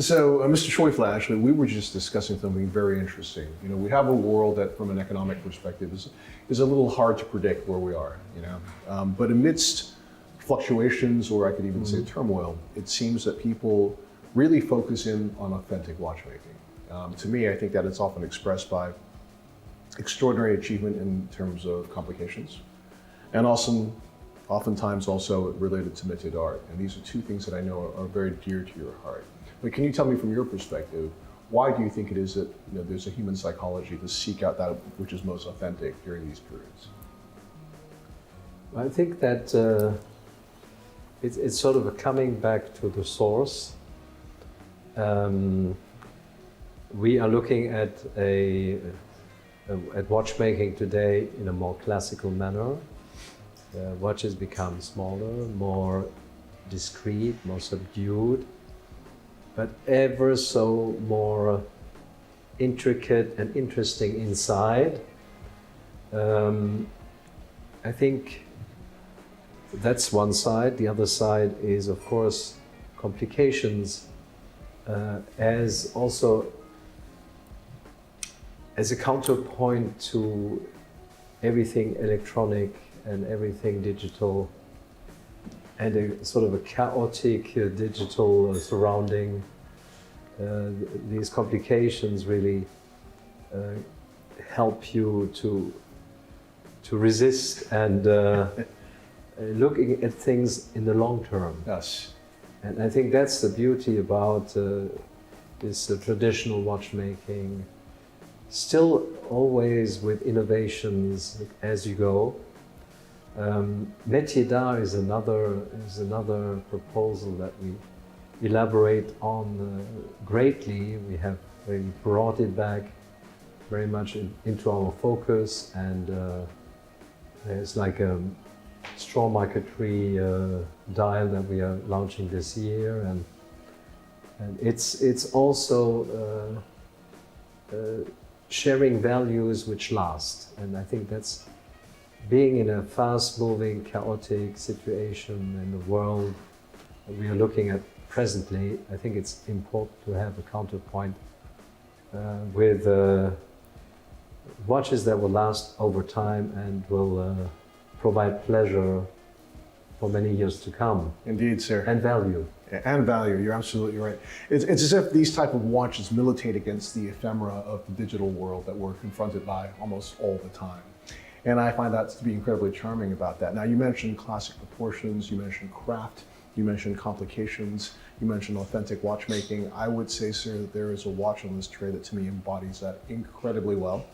So, Mr. Scheufele, actually, we were just discussing something very interesting. You know, we have a world that, from an economic perspective, is a little hard to predict where we are. You know, but amidst fluctuations, or I could even say turmoil, it seems that people really focus in on authentic watchmaking. To me, I think that it's often expressed by extraordinary achievement in terms of complications, and also oftentimes also related to métier d'art. And these are two things that I know are very dear to your heart. But can you tell me from your perspective, why do you think it is that there's a human psychology to seek out that which is most authentic during these periods? I think that it's sort of a coming back to the source. We are looking at watchmaking today in a more classical manner. Watches become smaller, more discreet, more subdued, but ever so more intricate and interesting inside. I think that's one side. The other side is, of course, complications as a counterpoint to everything electronic and everything digital, and a sort of a chaotic digital surrounding. These complications really help you to resist and looking at things in the long term. Yes. And I think that's the beauty about this traditional watchmaking. Still always with innovations as you go. Métier d'art is another proposal that we elaborate on greatly. We have really brought it back very much into our focus, and there's like a straw marquetry dial that we are launching this year, and it's also sharing values which last. And I think that's being in a fast-moving, chaotic situation in the world that we are looking at presently. I think it's important to have a counterpoint with watches that will last over time and will provide pleasure for many years to come. Indeed, sir. And value. Yeah, and value, you're absolutely right. It's as if these type of watches militate against the ephemera of the digital world that we're confronted by almost all the time. And I find that to be incredibly charming about that. Now, you mentioned classic proportions, you mentioned craft, you mentioned complications, you mentioned authentic watchmaking. I would say, sir, that there is a watch on this tray that to me embodies that incredibly well.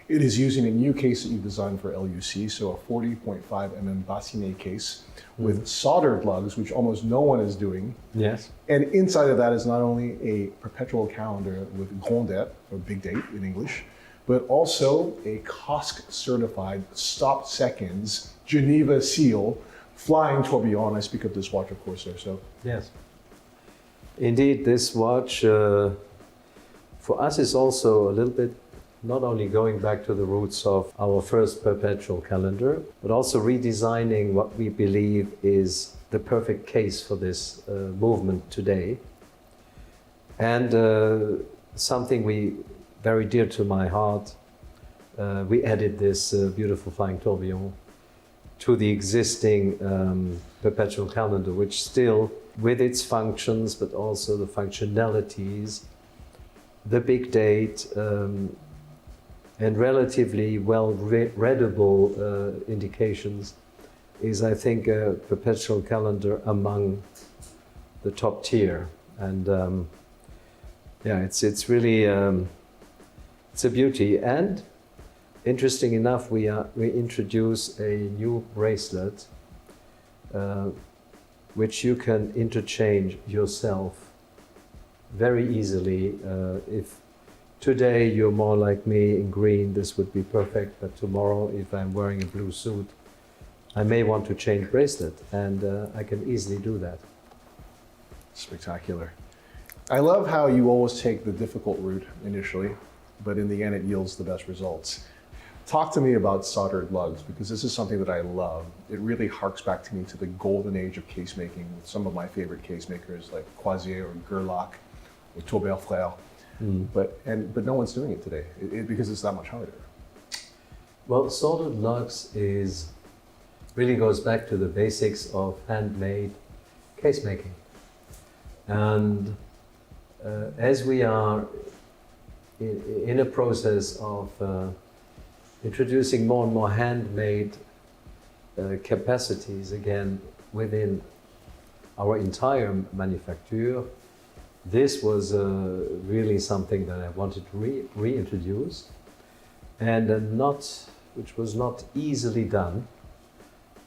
It is using a new case that you designed for LUC, so a 40.5 mm bassinet case with soldered lugs, which almost no one is doing. Yes. And inside of that is not only a perpetual calendar with grand date, or big date in English, but also a COSC certified stop seconds Geneva seal flying tourbillon. I speak of this watch, of course, sir. So yes, indeed, this watch for us is also a little bit not only going back to the roots of our first perpetual calendar, but also redesigning what we believe is the perfect case for this movement today. And something very dear to my heart, we added this beautiful flying tourbillon to the existing perpetual calendar, which still, with its functions, but also the functionalities, the big date, and relatively well-readable indications, is, I think, a perpetual calendar among the top tier. And yeah, it's really it's a beauty. And interesting enough, we introduce a new bracelet which you can interchange yourself very easily. If today you're more like me in green, this would be perfect, but tomorrow, if I'm wearing a blue suit, I may want to change bracelet, and I can easily do that. spectacular. I love how you always take the difficult route initially, but in the end it yields the best results. Talk to me about soldered lugs, because this is something that I love. It really harks back to me to the golden age of case making with some of my favorite case makers like Croisier or Gerlach, with Chopard frère. But no one's doing it today because it's that much harder. Well, soldered lugs really goes back to the basics of handmade case making. And as we are in a process of introducing more and more handmade capacities again within our entire manufacture, this was really something that I wanted to reintroduce, and which was not easily done,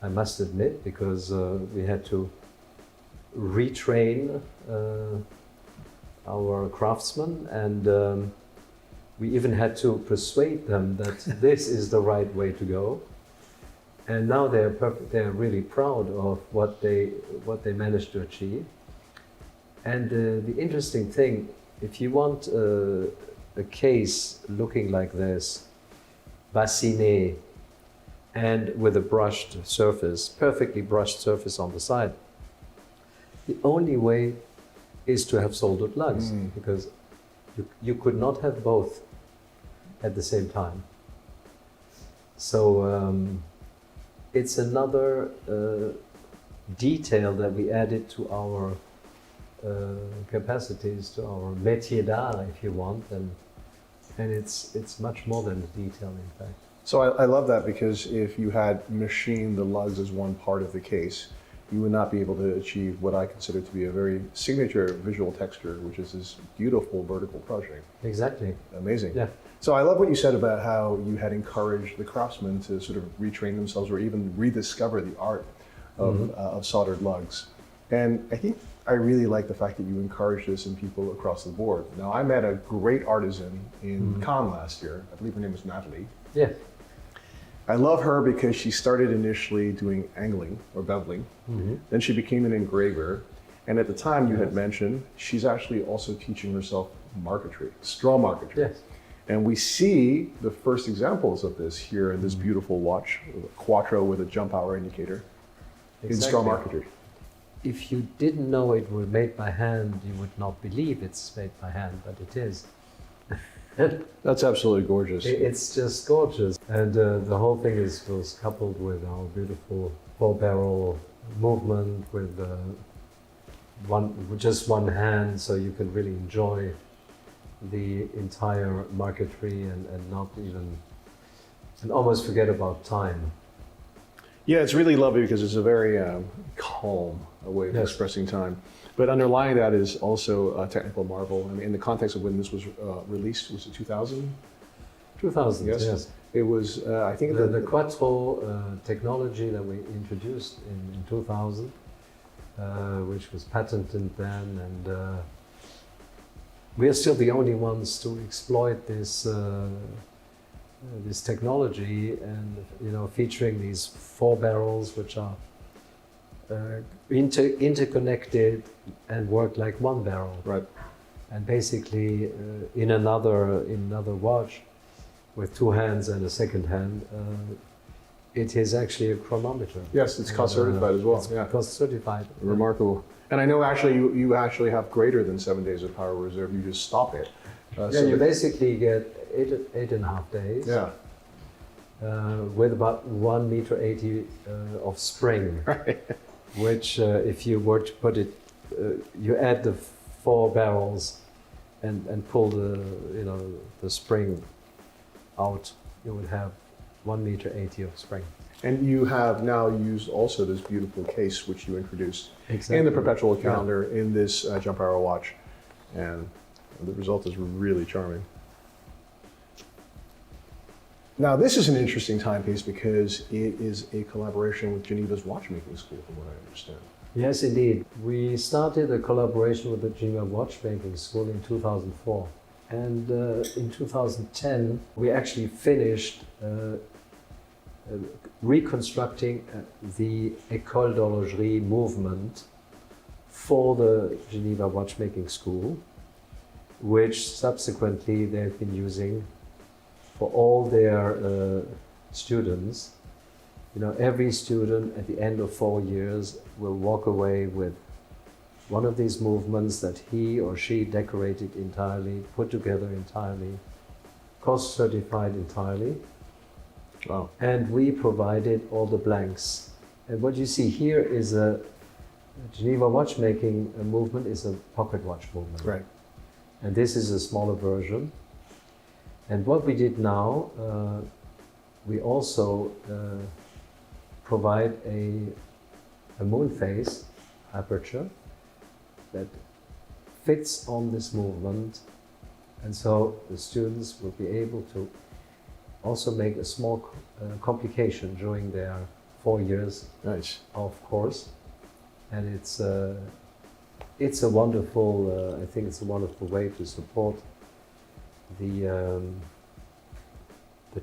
I must admit, because we had to retrain our craftsmen, and we even had to persuade them that this is the right way to go. And now they're really proud of what they managed to achieve. And the interesting thing, if you want a case looking like this, bassiné, and with a brushed surface, perfectly brushed surface on the side, the only way is to have soldered lugs, because you could not have both at the same time. So it's another detail that we added to our capacities, to our métier d'art, if you want, and it's much more than a detail, in fact. So I love that, because if you had machined the lugs as one part of the case, you would not be able to achieve what I consider to be a very signature visual texture, which is this beautiful vertical crushing. Exactly. Amazing. Yeah. So I love what you said about how you had encouraged the craftsmen to sort of retrain themselves or even rediscover the art of soldered lugs. And I think I really like the fact that you encourage this in people across the board. Now, I met a great artisan in Cannes last year. I believe her name was Natalie. Yeah. I love her because she started initially doing angling or beveling. Then she became an engraver. And at the time you had mentioned, she's actually also teaching herself marquetry, straw marquetry. Yes. And we see the first examples of this here in this beautiful watch, Quattro with a jump hour indicator, in straw marquetry. If you didn't know it was made by hand, you would not believe it's made by hand, but it is. That's absolutely gorgeous. It's just gorgeous. And the whole thing was coupled with our beautiful four-barrel movement with just one hand, so you can really enjoy the entire marquetry and not even, and almost forget about time. Yeah, it's really lovely because it's a very calm way of expressing time. But underlying that is also a technical marvel. I mean, in the context of when this was released, was it 2000? 2000, yes. It was, I think... The Quattro technology that we introduced in 2000, which was patented then, and we are still the only ones to exploit this this technology, and featuring these four barrels which are interconnected and work like one barrel. Right. And basically, in another watch with two hands and a second hand, it is actually a chronometer. Yes, it's cost certified as well. It's cost certified. Remarkable. And I know actually you actually have greater than 7 days of power reserve. You just stop it. So you basically get 8.5 days. Yeah. With about 1.80 meters of spring. Right. Which, if you were to put it, you add the four barrels and pull the spring out, you would have 1.80 meters of spring. And you have now used also this beautiful case which you introduced Exactly. in the perpetual calendar in this jump hour watch, and the result is really charming. Now this is an interesting timepiece because it is a collaboration with Geneva's watchmaking school, from what I understand. Yes, indeed. We started a collaboration with the Geneva Watchmaking School in 2004. And in 2010, we actually finished reconstructing the École d'Horlogerie movement for the Geneva Watchmaking School, which subsequently they've been using for all their students. Every student at the end of 4 years will walk away with one of these movements that he or she decorated entirely, put together entirely, cost certified entirely. Wow. And we provided all the blanks. And what you see here is a Geneva watchmaking movement is a pocket watch movement. Right. And this is a smaller version. And what we did now, we also provide a moon phase aperture that fits on this movement. And so the students will be able to also make a small complication during their 4 years Nice. of course. And it's a wonderful, I think it's a wonderful way to support the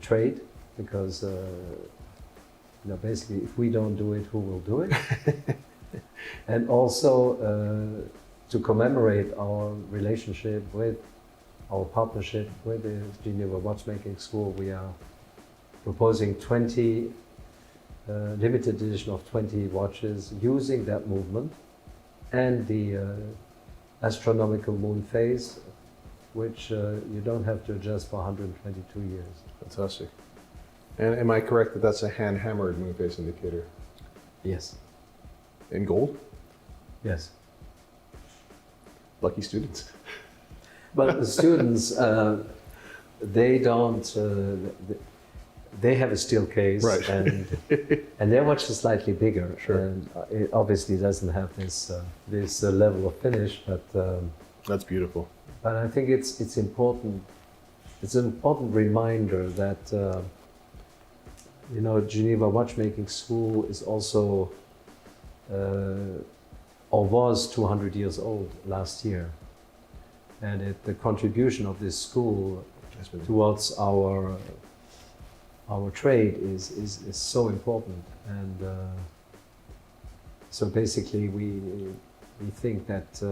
trade, because you know, basically if we don't do it, who will do it? And also to commemorate our relationship with our partnership with the Geneva Watchmaking School, we are proposing 20 limited edition of 20 watches using that movement and the astronomical moon phase, which you don't have to adjust for 122 years. Fantastic. And am I correct that that's a hand-hammered moon phase indicator? Yes. In gold? Yes. Lucky students. But the students, they don't, they have a steel case, Right. and their watch is slightly bigger. Sure. And it obviously doesn't have this level of finish, but That's beautiful. but I think it's important. It's an important reminder that you know, Geneva Watchmaking School is also or was 200 years old last year, and the contribution of this school towards our trade is so important. And so basically we think that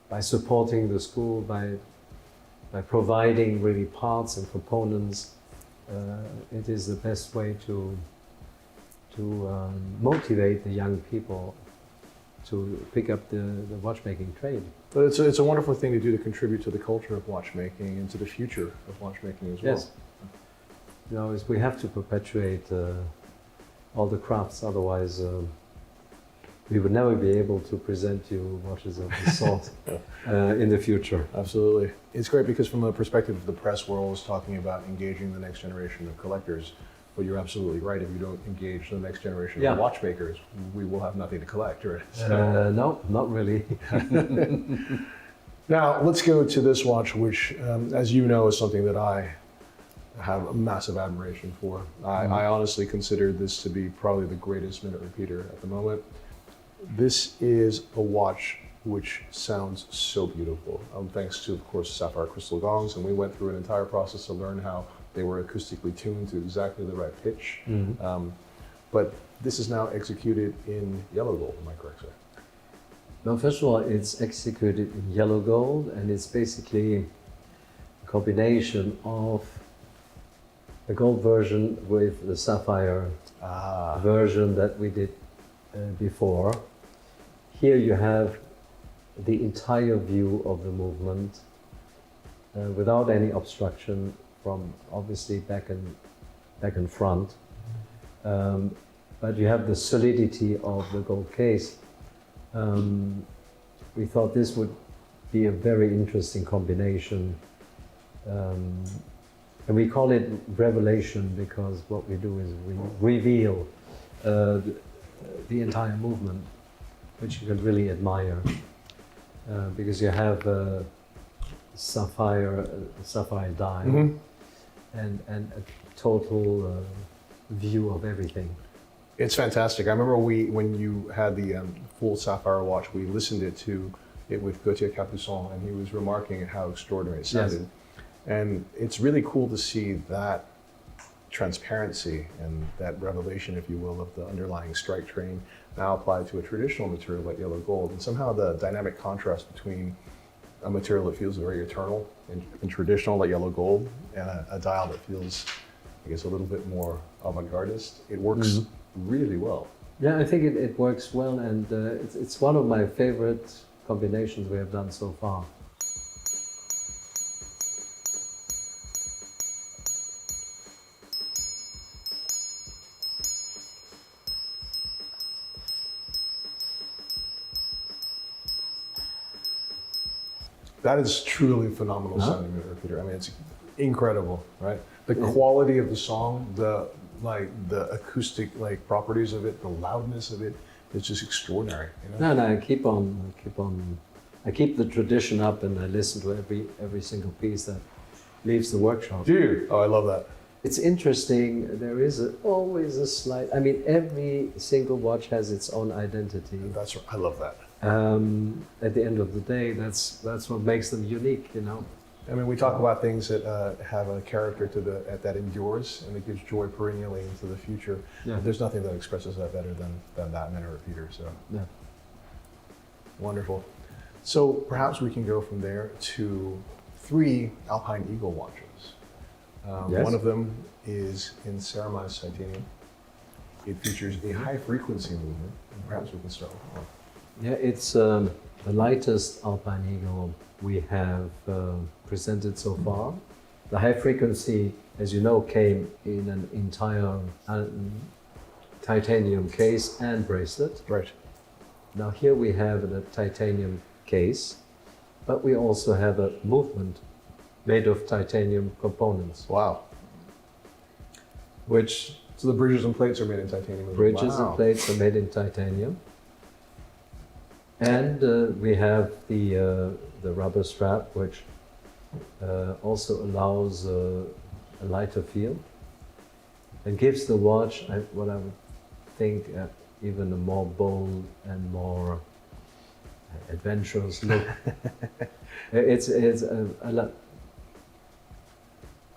by supporting the school, by providing really parts and components, it is the best way to motivate the young people to pick up the watchmaking trade. But it's a wonderful thing to do to contribute to the culture of watchmaking and to the future of watchmaking as well. Yes. You know, we have to perpetuate all the crafts, otherwise we would never be able to present you watches of this sort in the future. Absolutely. It's great because from the perspective of the press, we're always talking about engaging the next generation of collectors. But you're absolutely right. If you don't engage the next generation of watchmakers, we will have nothing to collect, right? No, not really. Now, let's go to this watch, which, as you know, is something that I have a massive admiration for. I honestly consider this to be probably the greatest minute repeater at the moment. This is a watch which sounds so beautiful, thanks to, of course, sapphire crystal gongs, and we went through an entire process to learn how they were acoustically tuned to exactly the right pitch. But this is now executed in yellow gold, am I correct, sir? No, first of all, it's executed in yellow gold, and it's basically a combination of the gold version with the sapphire version that we did before. Here you have the entire view of the movement without any obstruction from obviously back and front. But you have the solidity of the gold case. We thought this would be a very interesting combination. And we call it revelation because what we do is we reveal the entire movement, which you can really admire. Because you have sapphire dial and a total view of everything. It's fantastic. I remember when you had the full sapphire watch, we listened to it with Gauthier Capuçon, and he was remarking at how extraordinary it sounded. Yes. And it's really cool to see that transparency and that revelation, if you will, of the underlying strike train now applied to a traditional material like yellow gold, and somehow the dynamic contrast between a material that feels very eternal and traditional like yellow gold and a dial that feels, I guess, a little bit more avant-gardist. It works really well. Yeah, I think it works well, and it's one of my favorite combinations we have done so far. That is truly phenomenal sounding, Peter. I mean, it's incredible, right? The quality of the song, the acoustic properties of it, the loudness of it, it's just extraordinary. You know? No, I keep the tradition up, and I listen to every single piece that leaves the workshop. Do you? Oh, I love that. It's interesting. There is always a slight. I mean, every single watch has its own identity. I love that. At the end of the day, that's what makes them unique, you know. I mean, we talk about things that have a character that endures and that gives joy perennially into the future. Yeah. There's nothing that expresses that better than that man or Peter. So yeah. Wonderful. So perhaps we can go from there to 3 Alpine Eagle watches. Yes. One of them is in ceramized titanium. It features a high frequency movement. And perhaps we can start with that. Yeah, it's the lightest Alpine Eagle we have presented so far. The high frequency, as you know, came in an entire titanium case and bracelet. Right. Now here we have a titanium case, but we also have a movement made of titanium components. Wow. So the bridges and plates are made in titanium as well. Bridges and plates are made in titanium. And we have the rubber strap, which also allows a lighter feel and gives the watch what I would think even a more bold and more adventurous look. It's a lot.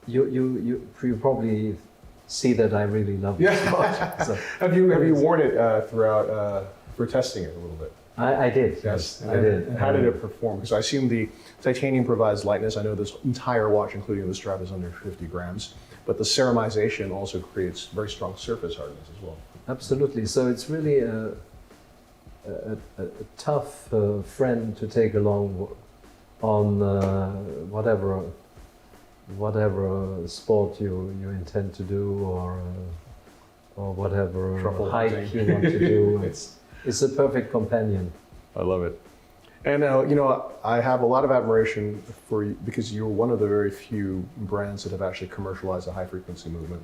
You probably see that I really love this watch. So, have you worn it throughout for testing it a little bit? I did. Yes, I did. And how did it perform? Because I assume the titanium provides lightness. I know this entire watch, including the strap, is under 50 grams. But the ceramization also creates very strong surface hardness as well. Absolutely. So it's really a tough friend to take along on whatever sport you intend to do or whatever hike you want to do. It's a perfect companion. I love it. And I have a lot of admiration for you because you're one of the very few brands that have actually commercialized a high frequency movement.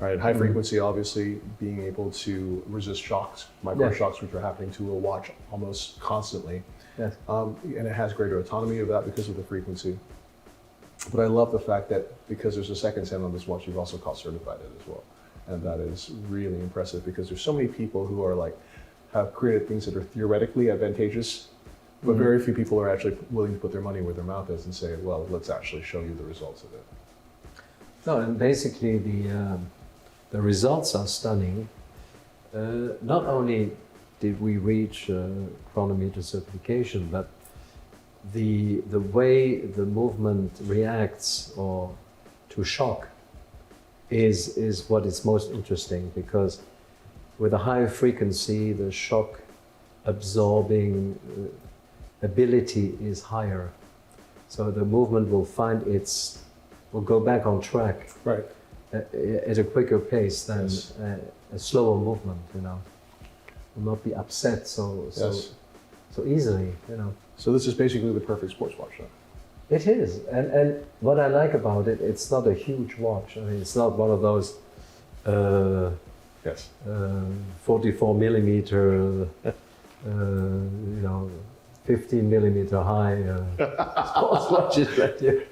Right, high frequency obviously being able to resist shocks, micro shocks, which are happening to a watch almost constantly. Yes. And it has greater autonomy of that because of the frequency. But I love the fact that because there's a second sound on this watch, you've also cost certified it as well. And that is really impressive because there's so many people who are have created things that are theoretically advantageous, but very few people are actually willing to put their money where their mouth is and say, well, let's actually show you the results of it. No, and basically the results are stunning. Not only did we reach chronometer certification, but the way the movement reacts to shock is what is most interesting, because with a high frequency, the shock absorbing ability is higher. So the movement will go back on track. Right. At a quicker pace than a slower movement, will not be upset so easily, So this is basically the perfect sports watch then? It is, and what I like about it, it's not a huge watch. I mean, it's not one of those 44 millimeter, 15 millimeter high sports watches that you.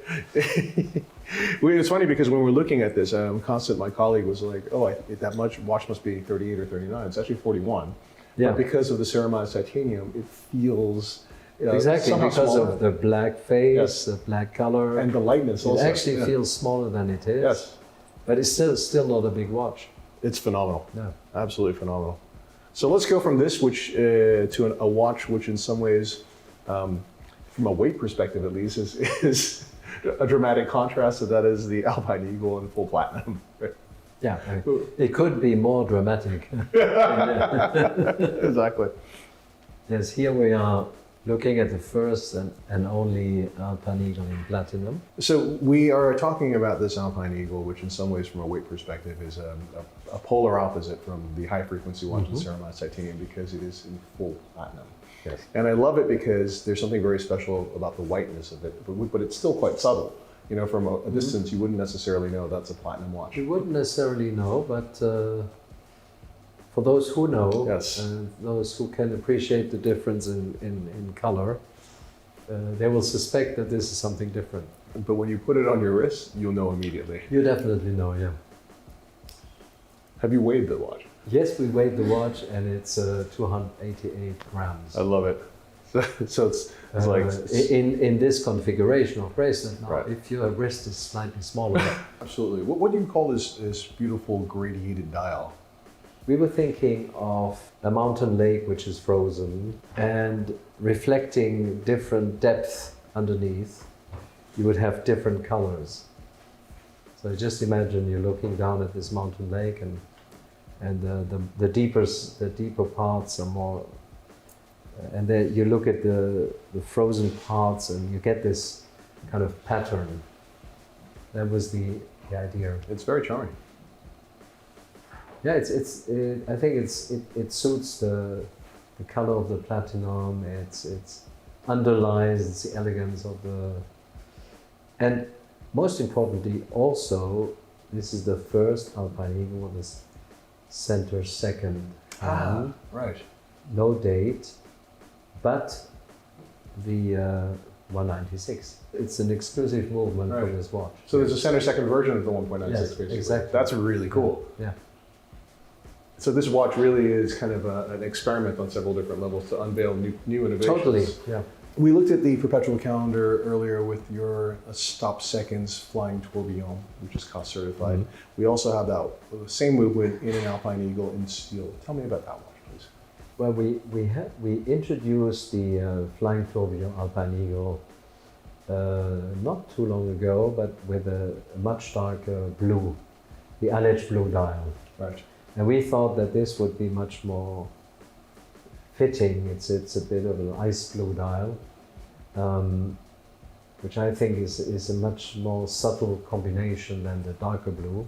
Well, it's funny because when we're looking at this, my colleague was like, "Oh, that watch must be 38 or 39." It's actually 41. Yeah. But because of the ceramized titanium, it feels exactly because smaller. Of the black face, the black color, and the lightness. Also, it actually feels smaller than it is. Yes. But it's still not a big watch. It's phenomenal. Yeah. Absolutely phenomenal. So let's go from this, to a watch, which in some ways, from a weight perspective at least, is a dramatic contrast. So that is the Alpine Eagle in full platinum. Yeah, it could be more dramatic. Exactly. Yes, here we are looking at the first and only Alpine Eagle in platinum. So we are talking about this Alpine Eagle, which in some ways from a weight perspective is a polar opposite from the high frequency watch in ceramide titanium because it is in full platinum. Yes. And I love it because there's something very special about the whiteness of it, but it's still quite subtle. You know, from a distance, you wouldn't necessarily know that's a platinum watch. You wouldn't necessarily know, but for those who know, Yes. those who can appreciate the difference in color, they will suspect that this is something different. But when you put it on your wrist, you'll know immediately. You definitely know, yeah. Have you weighed the watch? Yes, we weighed the watch and it's 288 grams. I love it. So it's like in this configuration of bracelet. Now, Right. if your wrist is slightly smaller, absolutely. What do you call this beautiful gradiated dial? we were thinking of a mountain lake which is frozen and reflecting different depth underneath. You would have different colors. So just imagine you're looking down at this mountain lake, and the deeper parts are more. And then you look at the frozen parts, and you get this kind of pattern. That was the idea. It's very charming. Yeah, I think it suits the color of the platinum. It's underlines the elegance of the, and most importantly, also this is the first Alpine Eagle with this center second hand. Right. No date, but the 196. It's an exclusive movement for Right. this watch. So there's a center second version of the 1.96. Yes, basically. exactly. That's really cool. Yeah. So this watch really is kind of an experiment on several different levels to unveil new innovations. Totally. Yeah. We looked at the perpetual calendar earlier with your stop seconds flying tourbillon, which is cost certified. Mm-hmm. We also have that same movement in an Alpine Eagle in steel. Tell me about that watch, please. Well, we introduced the Flying Tourbillon Alpine Eagle not too long ago, but with a much darker blue, the Alleged blue dial. Right. And we thought that this would be much more fitting. It's a bit of an ice blue dial, which I think is a much more subtle combination than the darker blue.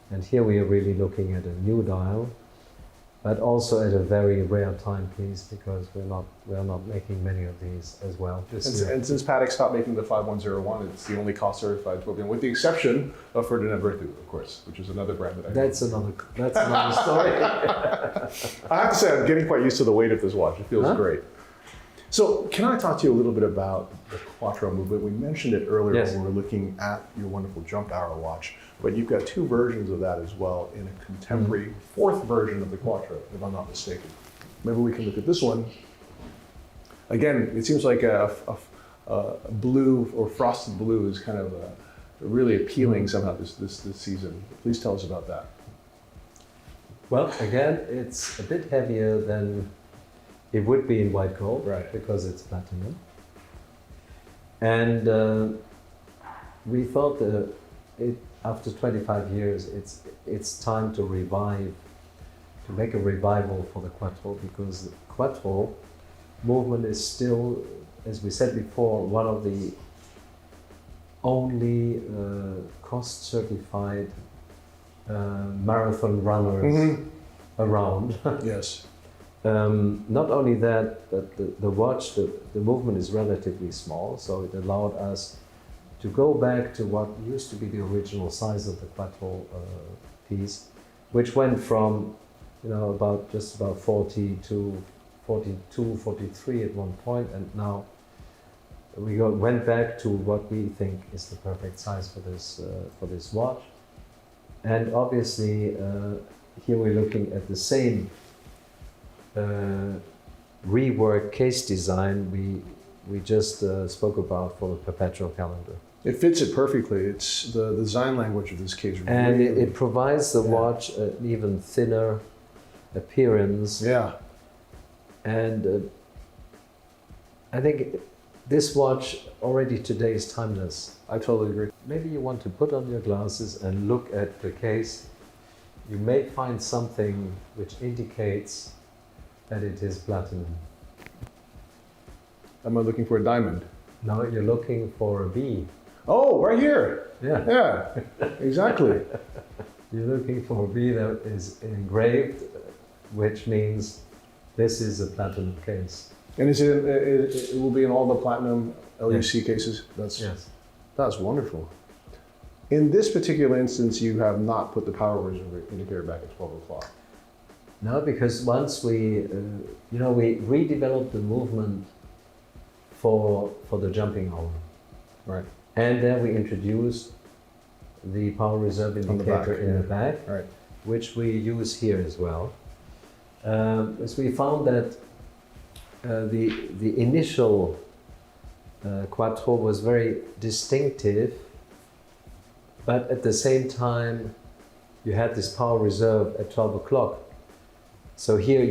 And here we are really looking at a new dial, but also at a very rare timepiece because we're not making many of these as well. And since Patek stopped making the 5101, it's the only cost certified tourbillon, with the exception of Ferdinand Berthoud, of course, which is another brand that I That's another story. I have to say, I'm getting quite used to the weight of this watch. It feels great. So can I talk to you a little bit about the Quattro movement? We mentioned it earlier Yes. when we were looking at your wonderful jump hour watch, but you've got two versions of that as well in a contemporary fourth version of the Quattro, if I'm not mistaken. Maybe we can look at this one. Again, it seems like a blue or frosted blue is kind of really appealing somehow this season. Please tell us about that. Well, again, it's a bit heavier than it would be in white gold, Right. because it's platinum. And we thought that after 25 years, it's time to make a revival for the Quattro, because the Quattro movement is still, as we said before, one of the only cost-certified marathon runners around. Yes. Not only that, but the watch, the movement is relatively small, so it allowed us to go back to what used to be the original size of the Quattro piece, which went from, just about 40 to 42, 43 at one point, and now we went back to what we think is the perfect size for this watch. And obviously, here we're looking at the same rework case design we just spoke about for the perpetual calendar. It fits it perfectly. It's the design language of this case. And really, it provides the watch an even thinner appearance. Yeah. And I think this watch already today is timeless. I totally agree. Maybe you want to put on your glasses and look at the case you may find something which indicates that it is platinum. Am I looking for a diamond? No, you're looking for a B. Oh, right here. Yeah. Yeah, exactly. You're looking for a B that is engraved, which means this is a platinum case. And it will be in all the platinum LUC cases? Yes. That's wonderful. In this particular instance, you have not put the power reserve indicator back at 12 o'clock. No, because once we redeveloped the movement for the jumping hour. Right. And then we introduced the power reserve indicator in the back, Right. which we use here as well. As we found that the initial Quattro was very distinctive, but at the same time you had this power reserve at 12 o'clock. So here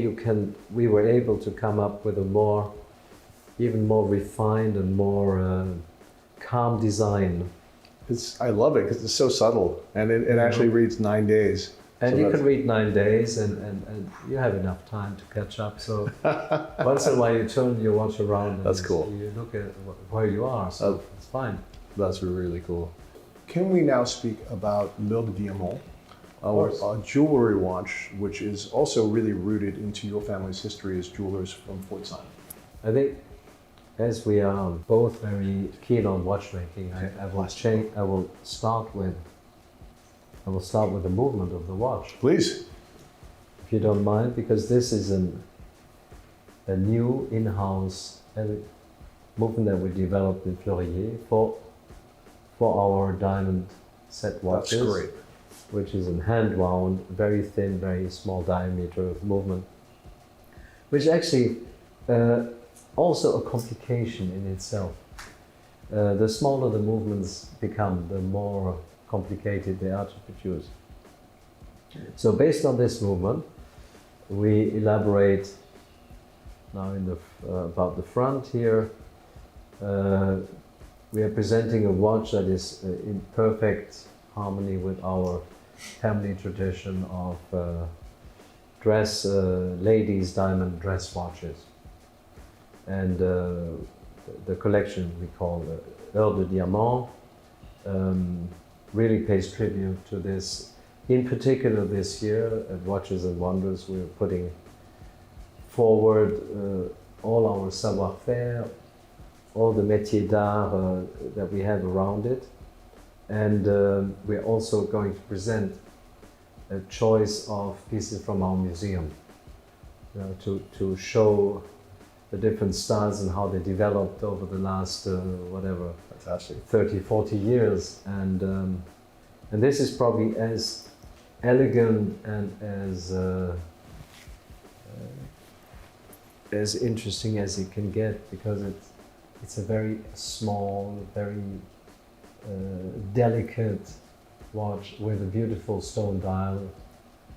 we were able to come up with a even more refined and more calm design. I love it because it's so subtle, and it actually reads 9 days. And So you that's- can read 9 days and you have enough time to catch up. So once in a while you turn your watch around and That's cool. you look at where you are, so it's fine. That's really cool. Can we now speak about L'Heure de Diamant, a jewelry watch, which is also really rooted into your family's history as jewelers from Fort Simon? I think as we are both very keen on watchmaking, I will start with the movement of the watch, Please. if you don't mind, because this is a new in-house movement that we developed in Fleurier for our diamond set watches. That's great. Which is in hand wound, very thin, very small diameter of movement, which actually also a complication in itself. The smaller the movements become, the more complicated they are to produce. So based on this movement, we elaborate now about the front here. We are presenting a watch that is in perfect harmony with our family tradition of ladies' diamond dress watches. And the collection we call L'Heure de Diamant really pays tribute to this. In particular this year at Watches and Wonders, we're putting forward all our savoir-faire, all the métiers d'art that we have around it. And we're also going to present a choice of pieces from our museum, to show the different styles and how they developed over the last, Fantastic. 30, 40 years. And this is probably as elegant and as interesting as it can get, because it's a very small, very delicate watch with a beautiful stone dial.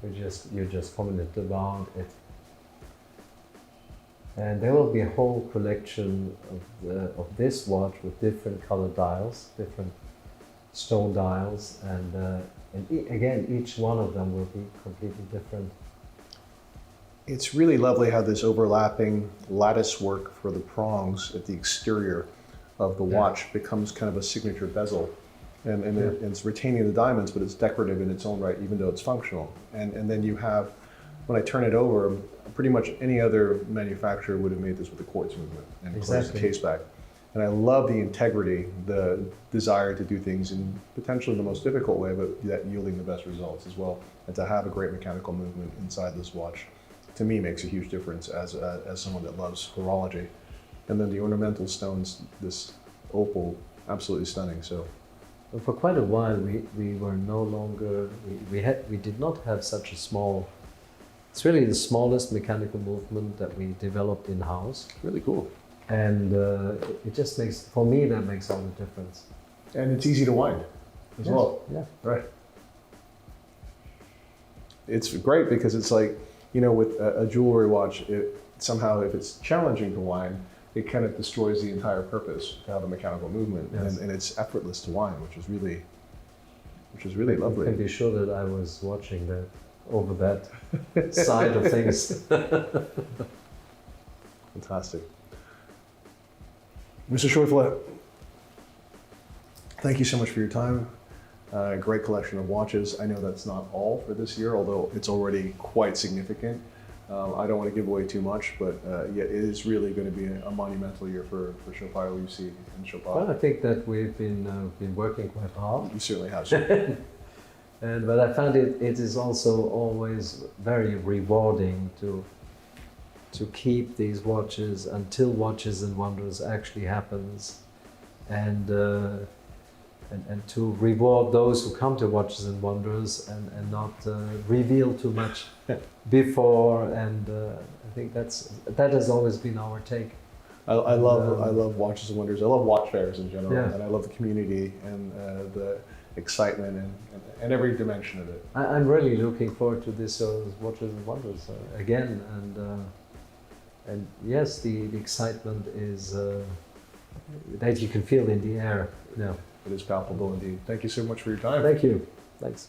You just commented about it. And there will be a whole collection of this watch with different color dials, different stone dials, and again, each one of them will be completely different. It's really lovely how this overlapping lattice work for the prongs at the exterior of the watch becomes kind of a signature bezel. And it's retaining the diamonds, but it's decorative in its own right, even though it's functional. And then you have, when I turn it over, pretty much any other manufacturer would have made this with a quartz movement and closed the case back. And I love the integrity, the desire to do things in potentially the most difficult way, but yet yielding the best results as well. And to have a great mechanical movement inside this watch, to me, makes a huge difference as someone that loves horology. And then the ornamental stones, this opal, absolutely stunning. So, for quite a while, we were no longer, we did not have such a small. It's really the smallest mechanical movement that we developed in-house. really cool. And it just makes, for me, that makes all the difference. And it's easy to wind as well. Yeah. Right. It's great because it's like, with a jewelry watch, somehow if it's challenging to wind, it kind of destroys the entire purpose to have a mechanical movement. Yes. And it's effortless to wind, which is really which is really You lovely. can be sure that I was watching that over that side of things. Fantastic. Mr. Scheufele, thank you so much for your time. Great collection of watches. I know that's not all for this year, although it's already quite significant. I don't want to give away too much, but yeah, it is really going to be a monumental year for Chopard, Lucy, and Chopard. Well, I think that we've been working quite hard. You certainly have, sir. But I found it is also always very rewarding to keep these watches until Watches and Wonders actually happens, and to reward those who come to Watches and Wonders and not reveal too much before. And I think that has always been our take. I love Watches and Wonders. I love watch fairs in general, Yeah. and I love the community and the excitement and every dimension of it. I'm really looking forward to this Watches and Wonders again, and yes, the excitement is that you can feel in the air. It is palpable indeed. Thank you so much for your time. Thank you. Thanks.